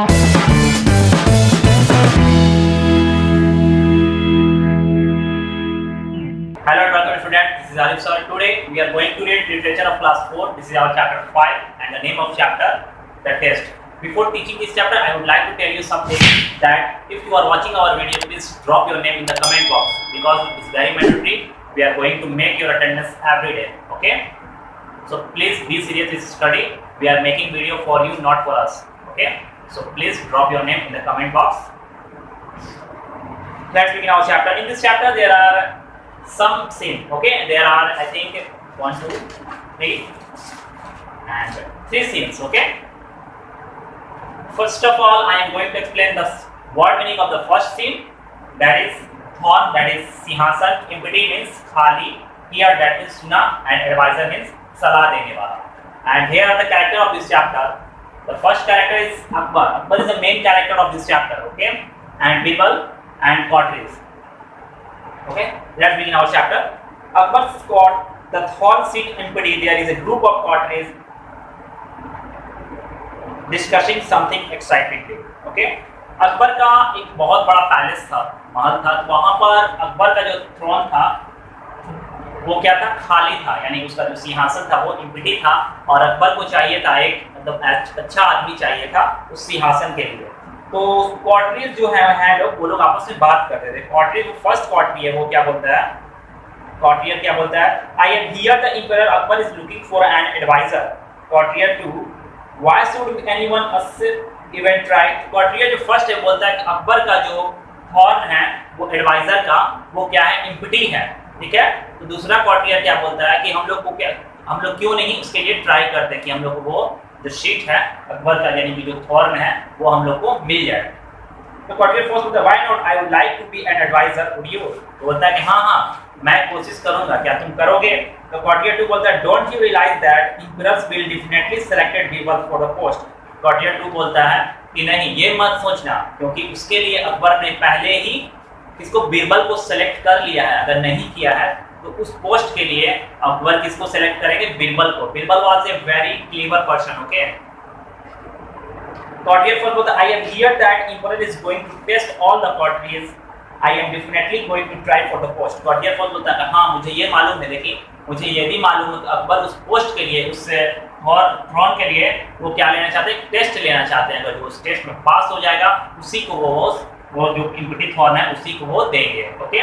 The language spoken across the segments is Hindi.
Hello and welcome student, this is Arif sir. Today we are going to read literature of class 4. This is our chapter 5 and the name of chapter, the test. Before teaching this chapter, I would like to tell you something that if you are watching our video, please drop your name in the comment box because it is very mandatory. We are going to make your attendance every day, okay? So please be serious with study. We are making video for you, not for us, okay? So please drop your name in the comment box. Let's begin our chapter. In this chapter, there are some scenes, okay? There are, I think, 1, 2, 3 and 3 scenes, okay? First of all, I am going to explain the word meaning of the first scene, that is thorn, that is सिंहासन, empty means खाली, here that is सुना, and advisor means सलाह देने वाला. And here are the character of this chapter. The first character is Akbar. Akbar is the main character of this chapter, okay? And Birbal and Courtiers. Okay, let's begin our chapter. Akbar's court, the thorn seat empty. There is a group of courtiers discussing something excitedly. Okay, Akbar का एक बहुत बड़ा पैलेस था, महल था. वहां पर अकबर का जो थ्रोन था वो क्या था, खाली था, यानी उसका जो सिंहासन था वो एम्प्टी था और अकबर को चाहिए था एक मतलब अच्छा आदमी चाहिए था उस सिंहासन के लिए. तो कॉर्टियर्स जो है लोग, वो लोग आपस में बात करते थे. कॉर्टियर जो फर्स्ट कॉर्टियर है वो क्या बोलता है, कॉर्टियर क्या बोलता है, I am here the emperor Akbar is looking for an advisor. Courtier two, why should anyone us even try. Courtier जो फर्स्ट है बोलता है कि अकबर का जो थॉर्न है वो एडवाइजर का वो क्या है, एम्प्टी है, ठीक है. तो दूसरा कॉर्टियर क्या बोलता है कि हम लोग क्यों नहीं उसके लिए ट्राई करते कि हम लोग को वो जो शीट है अकबर का यानी कि जो थॉर्न है वो हम लोग को मिल जाए. तो कॉर्टियर फर्स्ट बोलता है, why not, I would like to be an advisor, would you. तो बोलता है कि हाँ मैं कोशिश करूंगा, क्या तुम करोगे. तो कॉर्टियर टू बोलता है, don't you realise that emperors will definitely selected Birbal for the post. Courtier two बोलता है कि नहीं, ये मत सोचना, क्योंकि उसके लिए अकबर ने पहले ही इसको बीरबल को सेलेक्ट कर लिया है. अगर नहीं किया है तो उस पोस्ट के लिए अकबर किसको सेलेक्ट करेंगे, बीरबल को. Birbal was a very clever person, okay. Courtier first बोलता है, I am here that emperor is going to test all the courtiers. I am definitely going to try for the post. Courtier first बोलता है, हाँ मुझे ये मालूम है, लेकिन मुझे ये भी मालूम है कि अकबर उस पोस्ट के लिए, उस थ्रोन के लिए वो क्या लेना चाहते हैं, टेस्ट लेना चाहते हैं. अगर वो उस टेस्ट में पास हो जाएगा उसी को वो जो एम्प्टी थ्रोन है उसी को वो देंगे, ओके.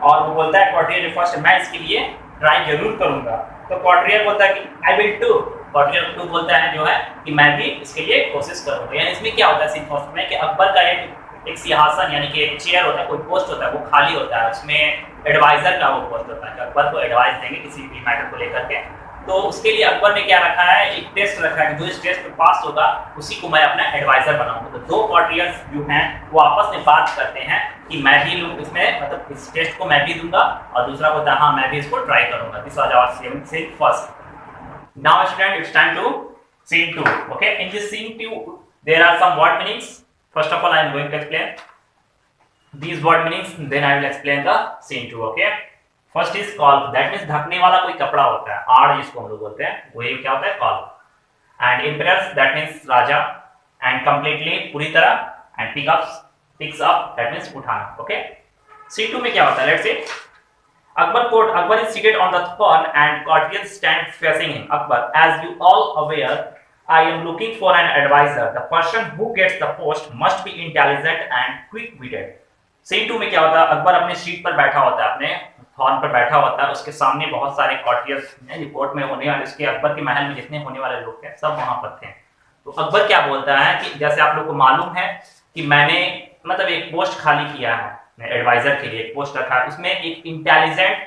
और वो बोलता है कॉर्टियर फर्स्ट, मैं इसके लिए ट्राई जरूर करूंगा. तो कॉर्टियर बोलता है कि I will to. Courtier two बोलता है जो है कि मैं भी इसके लिए कोशिश करूंगा. यानी इसमें क्या होता है सीन फर्स्ट में कि अकबर का एक सिंहासन यानी कि एक चेयर होता है, कोई पोस्ट होता है वो खाली होता है, उसमें एडवाइजर का वो पोस्ट होता है कि अकबर को एडवाइस देंगे किसी भी मैटर को लेकर के. तो उसके लिए अकबर ने क्या रखा है, एक टेस्ट रखा है कि जो इस टेस्ट में पास होगा उसी को मैं अपना एडवाइजर बनाऊंगा. तो दो कॉर्टियर्स जो हैं वो आपस में बात करते हैं कि मैं भी लूँ इसमें, मतलब इस टेस्ट को मैं भी दूंगा, और दूसरा बोलता है हाँ मैं भी इसको ट्राई करूंगा. This was our scene first. Now student, it's time to scene 2. Okay, in this scene 2 there are some word meanings. First of all, I am going to explain these word meanings, then I will explain the scene 2. Okay, first is cloak. That means ढकने वाला कोई कपड़ा होता है, आड़ जिसको हम लोग बोलते हैं, वही क्या होता है, cloak. And emperors that means राजा. एंड कंप्लीटली पूरी तरह. And picks up that means उठाना. ओके, scene 2 में क्या होता है, let's see. Akbar is seated on the throne and courtiers stand facing him. Akbar, as you all aware, I am looking for an advisor. The person who gets the post must be intelligent and quick-witted. scene 2 में क्या होता है, अकबर अपने सीट पर बैठा होता है, अपने थ्रोन पर बैठा होता है, उसके सामने बहुत सारे कॉर्टियर्स हैं. रिपोर्ट में होने वाले, उसके अकबर के महल में जितने होने वाले लोग हैं सब वहां पर थे. तो अकबर क्या बोलता है कि जैसे आप लोग को मालूम है कि मैंने मतलब एक पोस्ट खाली किया है, एडवाइजर के लिए एक पोस्ट रखा है, उसमें एक इंटेलिजेंट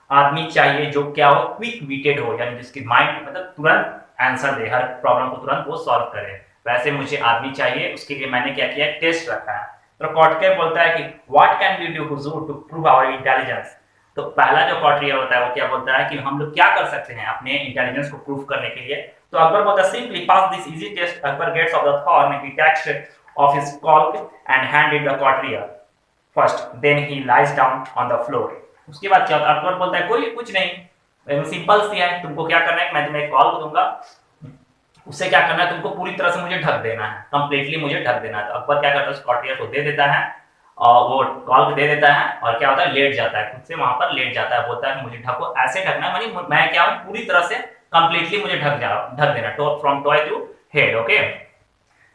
आदमी चाहिए जो क्या हो, क्विक विटेड हो, यानी जिसकी माइंड मतलब तुरंत आंसर दे, हर प्रॉब्लम को तुरंत वो सॉल्व करे, वैसे मुझे आदमी चाहिए. उसके लिए मैंने क्या किया, टेस्ट रखा है. तो कॉर्टियर बोलता है कि what can we do Hazur to prove our intelligence. तो पहला जो कॉर्टियर होता है वो क्या बोलता है कि हम लोग क्या कर सकते हैं अपने इंटेलिजेंस को प्रूव करने के लिए. तो अकबर बोलता है, simply pass this easy test. Akbar gets off the throne and he takes off his cloak and handed the courtier first, then he lies down on the floor. उसके बाद क्या होता है, अकबर बोलता है कोई कुछ नहीं, सिंपल सी है, तुमको क्या करना है, मैं तुम्हें एक कॉल को दूंगा, उससे क्या करना है, तुमको पूरी तरह से मुझे ढक देना है, कंप्लीटली मुझे ढक देना है। तो अकबर क्या करता है, कॉर्टियर को दे देता है और वो कॉल दे देता है और क्या होता है, लेट जाता है, खुद से वहां पर लेट जाता है, बोलता है कि मुझे ढको, ऐसे ढकना है, मानी मैं क्या हूँ, पूरी तरह से कंप्लीटली मुझे ढक देना, top from toe to head. Okay,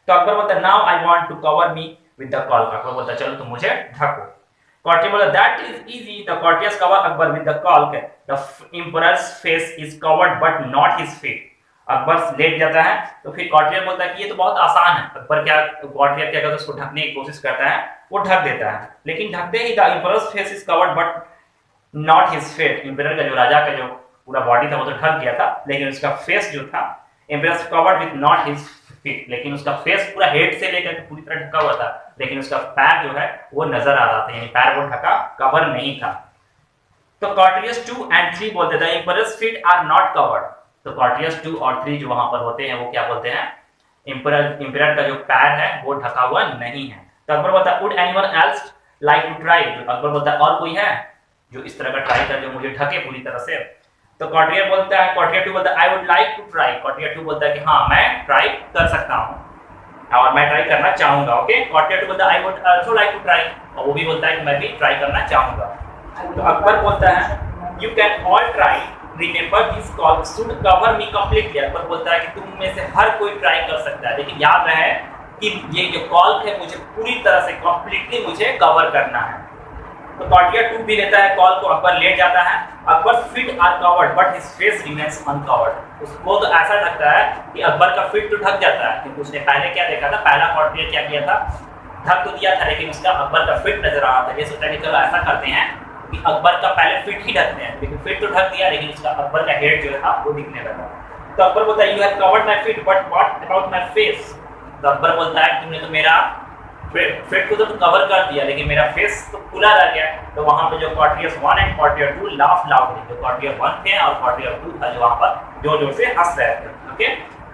तो अकबर बोलता है now I want to cover me with the cloak. Akbar बोलता है चलो तुम मुझे ढको। कॉर्टियर बोला that is easy, the courtiers cover Akbar with the cloak, the emperor's face is covered but not his feet. Akbar लेट जाता है तो फिर कॉर्टियर बोलता है कि ये तो बहुत आसान है। अकबर क्या, कॉर्टियर क्या करता है, उसको ढकने की कोशिश करता है, वो ढक देता है, लेकिन ढकते ही the emperor's face is covered but not his face. Emperor का जो राजा का जो पूरा बॉडी था वो तो ढक गया था, लेकिन उसका फेस जो था, emperor covered with not his feet, लेकिन उसका फेस पूरा हेड से लेकर पूरी तरह ढका हुआ था, लेकिन उसका पैर जो है वो नजर आ रहा था, यानी पैर वो ढका कवर नहीं था। तो कॉर्टियर्स 2 and 3 बोलते थे emperor's feet are not covered. तो कॉर्टियर्स 2 और 3 जो वहां पर होते हैं वो क्या बोलते हैं, एम्परर का जो पैर है वो ढका हुआ नहीं है। तो अकबर बोलता है would anyone else like to try. Akbar बोलता है और कोई है जो इस तरह का ट्राई कर, जो मुझे ढके पूरी तरह से। तो कॉर्टियर बोलता है, कॉर्टियर 2 बोलता है I would like to try. Courtier 2 बोलता है कि हाँ मैं ट्राई कर सकता हूँ और मैं ट्राई करना चाहूंगा। ओके, कॉर्टियर 2 बोलता है I would also like to try, और वो भी बोलता है कि मैं भी ट्राई करना चाहूंगा। तो अकबर बोलता है you can all try, remember this call should cover me completely. Akbar बोलता है कि तुम में से हर कोई ट्राई कर सकता है, लेकिन याद रहे कि ये जो कॉल है मुझे पूरी तरह से कंप्लीटली मुझे कवर करना है। तो कॉर्टियर 2 भी लेता है कॉल को, अकबर लेट जाता है। Akbar feet are covered but his face remains uncovered. उसको तो ऐसा लगता है कि अकबर का फीट तो ढक जाता है, क्योंकि उसने पहले क्या देखा था, पहला कॉर्टियर क्या किया था, ढक तो दिया था, लेकिन उसका अकबर का फीट नजर आ रहा था। ये सोचा कि चलो ऐसा करते हैं कि अकबर का पहले फिट ही ढकते हैं, लेकिन फिट तो ढक दिया, लेकिन उसका अकबर का हेड जो था वो दिखने लगा। तो अकबर बोलता है you have covered my feet but what about my face. तो अकबर बोलता है तुमने तो मेरा फिट को तो कवर कर दिया, लेकिन मेरा फेस तो खुला रह गया। तो वहां पे जो कॉर्टियर्स 1 एंड कॉर्टियर 2 लाफ लाउडली, जो कॉर्टियर 1 थे और कॉर्टियर 2 था जो वहां पर जोर जोर से हंस रहे थे। ओके,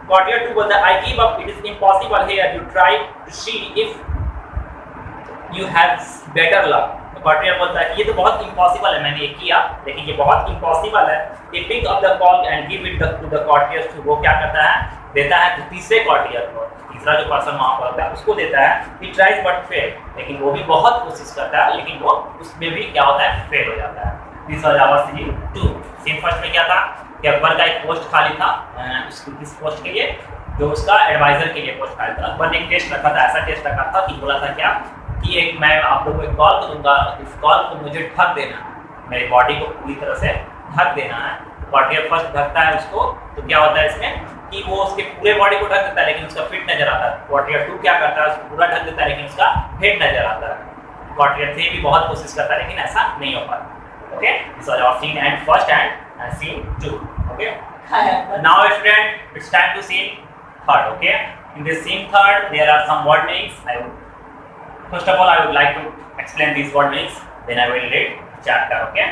कॉर्टियर 2 बोलता है I give up, it is impossible here, you try to see if you have better luck. Courtier बोलता है कि ये तो बहुत इम्पॉसिबल है, मैंने ये किया लेकिन ये बहुत इम्पॉसिबल है। he pick up the call and give it to the courtiers to, वो क्या करता है, देता है तो तीसरे कॉर्टियर को, तीसरा जो पर्सन वहां पर होता है उसको देता है। he tries but fail, लेकिन वो भी बहुत कोशिश करता है, लेकिन वो उसमें भी क्या होता है, फेल हो जाता है। This was our scene 2। Scene first में क्या था कि अकबर का एक पोस्ट खाली था, किस पोस्ट के लिए, जो उसका एडवाइजर के लिए पोस्ट खाली था। अकबर ने एक टेस्ट रखा था, ऐसा टेस्ट रखा था कि बोला था क्या कि एक मैं आप लोगों को एक कॉल दूंगा, इस कॉल को मुझे ढक देना है, मेरी बॉडी को पूरी तरह से ढक देना है। कॉर्टियर फर्स्ट ढकता है उसको, तो क्या होता है इसमें कि वो उसके पूरे बॉडी को ढक देता है, लेकिन उसका फिट नजर आता है। कॉर्टियर 2 क्या करता है, उसको पूरा ढक देता है, लेकिन उसका हेड नजर आता है। कॉर्टियर 3 भी बहुत कोशिश करता है, लेकिन ऐसा नहीं हो पाता। Okay, this was our scene and first and scene 2। Okay, now student it's time to scene third. Okay, in this scene third there are some word meanings. First of all, I would like to explain these word meanings. Then I will read chapter. Okay.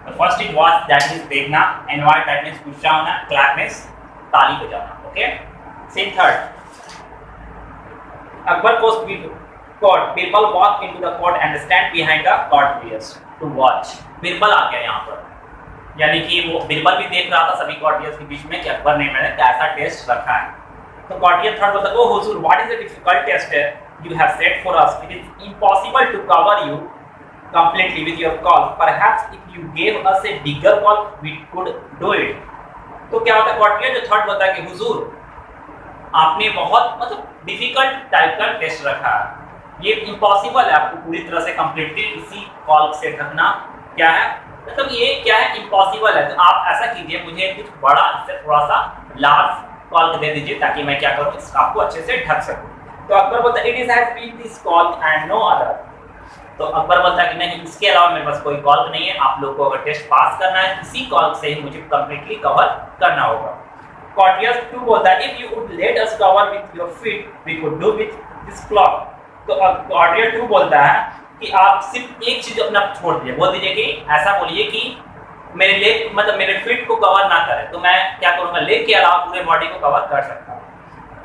The first is watch, that means देखना. Invite, that means पूछना होना. Clap means ताली बजाना. Okay. Scene third. Akbar goes to court. People walk into the court and stand behind the court players to watch. Birbal आ गया यहाँ पर, यानी कि वो बिरबल भी देख रहा था सभी कॉर्टियर्स के बीच में कि अकबर ने मैंने कैसा टेस्ट रखा है। तो कॉर्टियर थर्ड बोलता है, ओ हुजूर, what is the difficult test you have set for us? It is impossible to cover you completely with your call. Perhaps if you gave us a bigger call, we could do it. तो क्या होता है, कॉर्टियर जो थर्ड बोलता है कि हुजूर आपने बहुत मतलब डिफिकल्ट टाइप का टेस्ट रखा है, ये इम्पॉसिबल है आपको पूरी तरह से कंप्लीटली इसी कॉल से ढकना। क्या है मतलब ये क्या है, इम्पॉसिबल है। तो आप ऐसा कीजिए, मुझे कुछ बड़ा इससे थोड़ा सा लार्ज कॉल दे दीजिए ताकि मैं क्या करूँ, इसको आपको अच्छे से ढक सकूँ। तो अकबर बोलता है it is has been this cloak and no other. तो अकबर बोलता है कि नहीं, इसके अलावा मेरे पास कोई कॉल नहीं है, आप लोगों को अगर टेस्ट पास करना है इसी कॉल से ही मुझे कंप्लीटली कवर करना होगा। कॉर्टियर 2 बोलता है if you would let us cover with your feet we could do with this cloak. तो कॉर्टियर 2 बोलता है कि आप सिर्फ एक चीज अपना छोड़ दीजिए, बोल दीजिए कि ऐसा बोलिए कि मेरे लेग मतलब मेरे फीट को कवर ना करे, तो मैं क्या करूँगा, लेग के अलावा पूरे बॉडी को कवर कर सकता हूँ।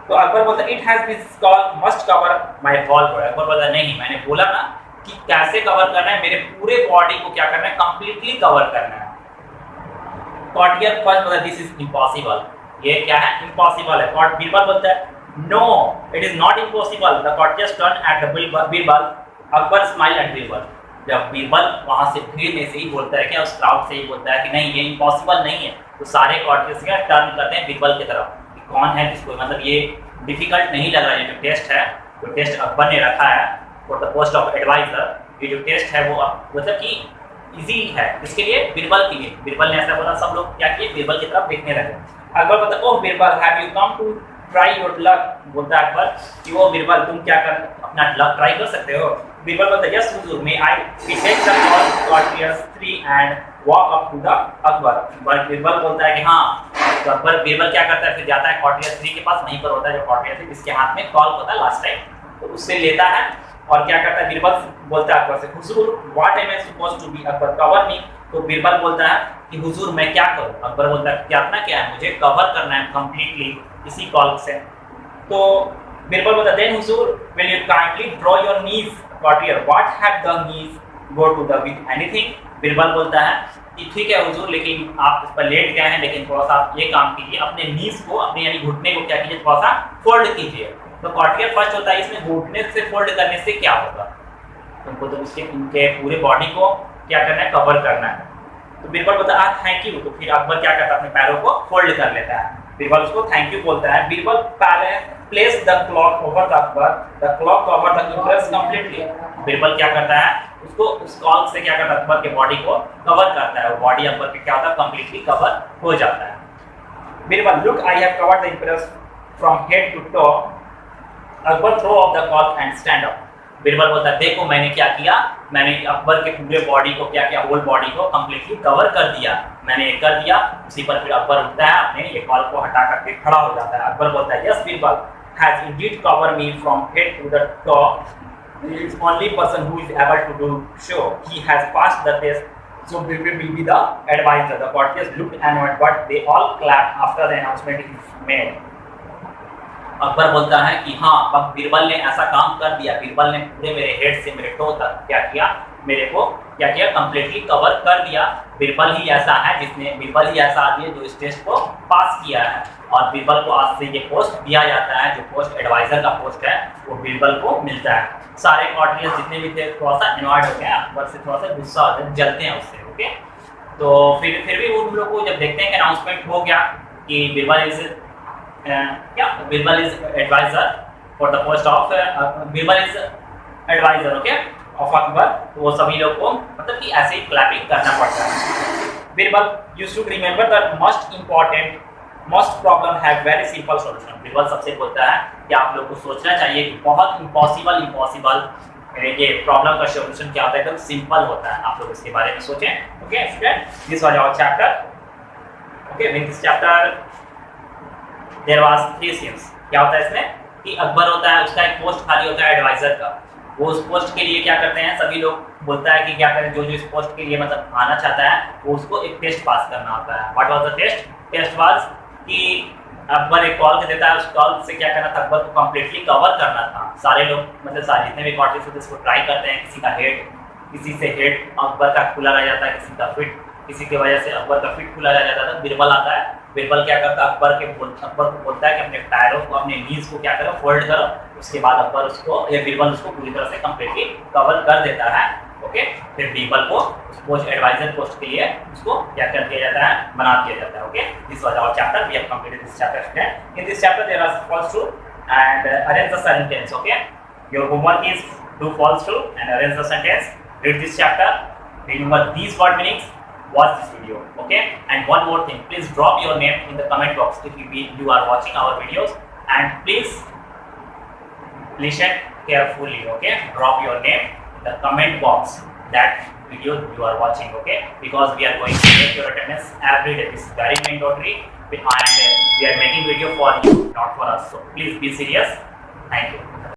तो अकबर बोलता है it has been cloak must cover my whole body. Akbar बोलता है नहीं, मैंने बोला ना कि कैसे कवर करना है, मेरे पूरे बॉडी को क्या करना है, कंप्लीटली कवर करना है। कॉर्टियर फर्स्ट बोलता है दिस इज इम्पॉसिबल। ये क्या है, इम्पॉसिबल है। बीरबल बोलता है no it is not impossible, the courtiers turn at the Birbal, Akbar smile at Birbal. जब बीरबल वहां से भीड़ में से ही बोलता है, क्या उस क्राउड से ही बोलता है कि नहीं ये इम्पॉसिबल नहीं है, तो सारे कॉर्टियस क्या टर्न करते हैं बीरबल की तरफ कि कौन है जिसको, मतलब ये डिफिकल्ट नहीं लग रहा है। जो टेस्ट है, जो टेस्ट अकबर ने रखा है for the post of advisor, ये जो टेस्ट है वो मतलब कि इजी है इसके लिए, बीरबल के लिए। बीरबल ने ऐसा बोला, सब लोग क्या किए, बीरबल की तरफ देखने लगे। अकबर बोलता oh Birbal have you come to try your luck, बोलता है अकबर कि वो बीरबल तुम क्या कर अपना लक ट्राई कर सकते हो। बीरबल बोलता यस हुजूर, may I take the courtiers 3 and walk up to the Akbar. Birbal बोलता है कि हाँ, तो अकबर बीरबल क्या करता है, फिर जाता है कॉर्टियर्स 3 के पास, वहीं पर होता है जो कॉर्टियर्स है जिसके हाथ में कॉल होता है लास्ट टाइम, तो उससे लेता है और क्या करता है, बीरबल बोलता है अकबर से हुजूर what am I supposed to be, Akbar cover me. तो बीरबल बोलता है कि हुजूर मैं क्या करूं, अकबर बोलता है क्या है, मुझे कवर करना है कंप्लीटली इसी कॉल से। तो बीरबल बोलता है देन हुजूर will you kindly draw your knees courtier, what have the knees go to the with anything. Birbal बोलता है कि ठीक है हुजूर, लेकिन आप इस पर लेट गए हैं, लेकिन थोड़ा सा आप ये काम कीजिए, अपने नीज को, अपने यानी घुटने को क्या कीजिए, थोड़ा सा फोल्ड कीजिए। तो कॉर्टियर फर्स्ट होता है, इसमें घुटने से फोल्ड करने से क्या होगा, तुमको तो उसके इनके पूरे बॉडी को क्या करना है, कवर करना है। तो बीरबल बोलता है थैंक यू, तो फिर अकबर क्या करता है, अपने पैरों को फोल्ड कर लेता है। बीरबल उसको थैंक यू बोलता है। Birbal place the clock over the Akbar, the clock cover the impress completely. Birbal क्या करता है, उसको उस क्लॉक से क्या करता है, अकबर के बॉडी को कवर करता है, वो बॉडी अकबर के क्या होता है, कंप्लीटली कवर हो जाता है। Birbal look I have covered the empress from head to toe, Akbar throw off the cloak and stand up. Birbal बोलता है देखो मैंने क्या किया, मैंने अकबर के पूरे बॉडी को क्या किया, होल बॉडी को कंप्लीटली कवर कर दिया, मैंने ये कर दिया। उसी पर फिर अकबर उठता है, अपने ये कॉल को हटा करके खड़ा हो जाता है। अकबर बोलता है yes Birbal has indeed cover me from head to the toe, he is only person who is able to do so, he has passed the test, so Birbal will be the advisor. The courtiers looked and but they all clapped after the announcement is made. Akbar बोलता है कि हाँ, अब बीरबल ने ऐसा काम कर दिया, बीरबल ने पूरे मेरे हेड से मेरे टो तक क्या किया, मेरे को क्या किया, कंप्लीटली कवर कर दिया। बीरबल ही ऐसा है जिसने, बीरबल ही ऐसा आदमी है जो इस टेस्ट को पास किया है, और बीरबल को आज से ये पोस्ट दिया जाता है, जो पोस्ट एडवाइजर का पोस्ट है वो बीरबल को मिलता है। सारे कॉर्टियर्स जितने भी थे थोड़ा सा इन्वाइड हो गए, अकबर से थोड़ा सा गुस्सा होते हैं, जलते हैं उससे। ओके, तो फिर भी उन लोग को जब देखते हैं कि अनाउंसमेंट हो गया कि Birbal is Birbal is advisor for the post of, Birbal is advisor okay of Akbar, तो वो सभी लोग को मतलब कि ऐसे ही क्लैपिंग करना पड़ता है। Birbal you should remember that most problem have very simple solution. Birbal सबसे बोलता है कि आप लोग को सोचना चाहिए कि बहुत इम्पॉसिबल ये प्रॉब्लम का सॉल्यूशन क्या होता है, एकदम सिंपल होता है, आप लोग इसके बारे में सोचें। Okay student, this was our chapter. Okay, with this chapter there was 3 scenes. क्या होता है इसमें कि अकबर होता है, उसका एक पोस्ट खाली होता है एडवाइजर का, वो उस पोस्ट के लिए क्या करते हैं, सभी लोग बोलता है कि क्या करें, जो इस पोस्ट के लिए मतलब आना चाहता है वो उसको एक टेस्ट पास करना होता है। What was the test? Test was कि अकबर एक कॉल कर देता है, उस कॉल से क्या करना था, अकबर को कंप्लीटली कवर करना था। सारे लोग मतलब सारे जितने भी कॉर्टियर्स होते हैं इसको ट्राई करते हैं, किसी का हेड, किसी से हेड अकबर का खुला रह जाता है, किसी का फिट, किसी की वजह से अकबर का फिट खुला रह जाता था। बीरबल आता है, बीरबल क्या करता है, अकबर को बोलता है कि अपने पैरों को, अपने नीज को क्या करो, फोल्ड करो। उसके बाद अकबर उसको या बीरबल उसको पूरी तरह से कंप्लीटली कवर कर देता है। ओके, फिर बीरबल को उस पोस्ट एडवाइजर पोस्ट के लिए उसको क्या कर दिया जाता है, बना दिया जाता है। Okay, this was our chapter, we have completed this chapter student. In this chapter there are false true and arrange the sentence. Okay, your homework is do false true and arrange the sentence. Read this chapter, remember these word meanings, watch this video. Okay, and one more thing, please drop your name in the comment box if you are watching our videos, and please listen carefully. Okay, drop your name in the comment box that video you are watching. Okay, because we are going to make your attendance every day. This is very mandatory, and we are making video for you, not for us, so please be serious. Thank you.